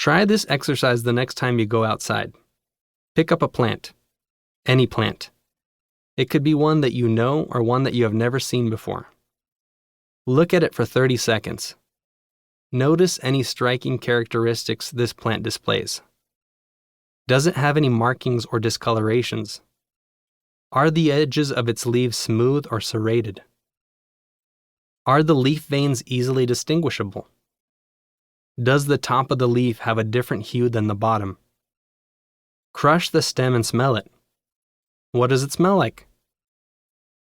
Try this exercise the next time you go outside. Pick up a plant. Any plant. It could be one that you know or one that you have never seen before. Look at it for 30 seconds. Notice any striking characteristics this plant displays. Does it have any markings or discolorations? Are the edges of its leaves smooth or serrated? Are the leaf veins easily distinguishable? Does the top of the leaf have a different hue than the bottom? Crush the stem and smell it. What does it smell like?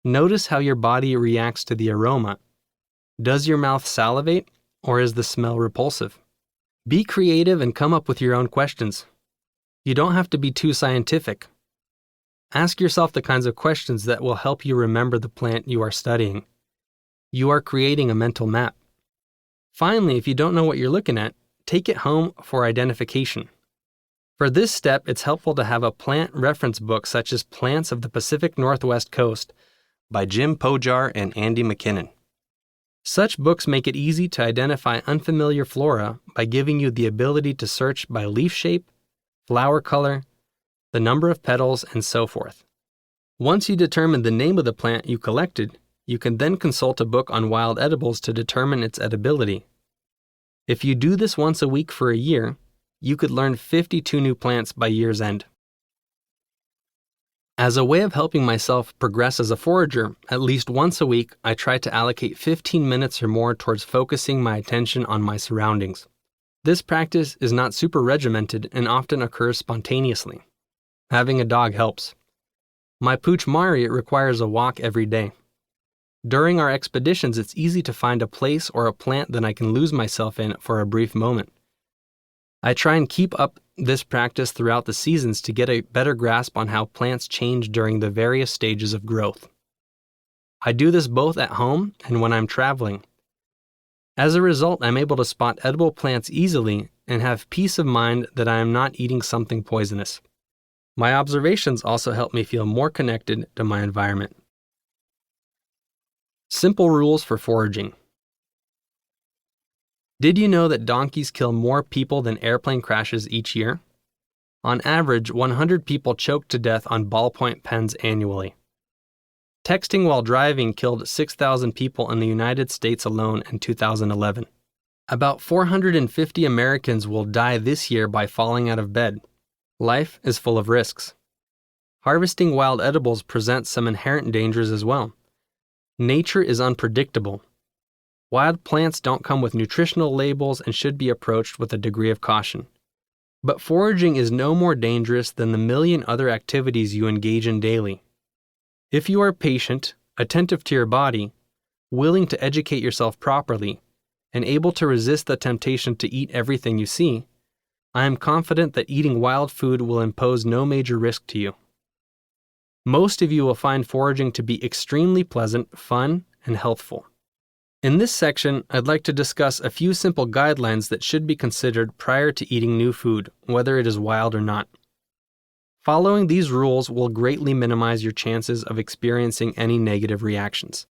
Notice how your body reacts to the aroma. Does your mouth salivate, or is the smell repulsive? Be creative and come up with your own questions. You don't have to be too scientific. Ask yourself the kinds of questions that will help you remember the plant you are studying. You are creating a mental map. Finally, if you don't know what you're looking at, take it home for identification. For this step, it's helpful to have a plant reference book such as Plants of the Pacific Northwest Coast by Jim Pojar and Andy McKinnon. Such books make it easy to identify unfamiliar flora by giving you the ability to search by leaf shape, flower color, the number of petals, and so forth. Once you determine the name of the plant you collected, you can then consult a book on wild edibles to determine its edibility. If you do this once a week for a year, you could learn 52 new plants by year's end. As a way of helping myself progress as a forager, at least once a week, I try to allocate 15 minutes or more towards focusing my attention on my surroundings. This practice is not super regimented and often occurs spontaneously. Having a dog helps. My pooch Mari requires a walk every day. During our expeditions, it's easy to find a place or a plant that I can lose myself in for a brief moment. I try and keep up this practice throughout the seasons to get a better grasp on how plants change during the various stages of growth. I do this both at home and when I'm traveling. As a result, I'm able to spot edible plants easily and have peace of mind that I am not eating something poisonous. My observations also help me feel more connected to my environment. Simple rules for foraging. Did you know that donkeys kill more people than airplane crashes each year? On average, 100 people choke to death on ballpoint pens annually. Texting while driving killed 6,000 people in the United States alone in 2011. About 450 Americans will die this year by falling out of bed. Life is full of risks. Harvesting wild edibles presents some inherent dangers as well. Nature is unpredictable. Wild plants don't come with nutritional labels and should be approached with a degree of caution. But foraging is no more dangerous than the million other activities you engage in daily. If you are patient, attentive to your body, willing to educate yourself properly, and able to resist the temptation to eat everything you see, I am confident that eating wild food will impose no major risk to you. Most of you will find foraging to be extremely pleasant, fun, and healthful. In this section, I'd like to discuss a few simple guidelines that should be considered prior to eating new food, whether it is wild or not. Following these rules will greatly minimize your chances of experiencing any negative reactions.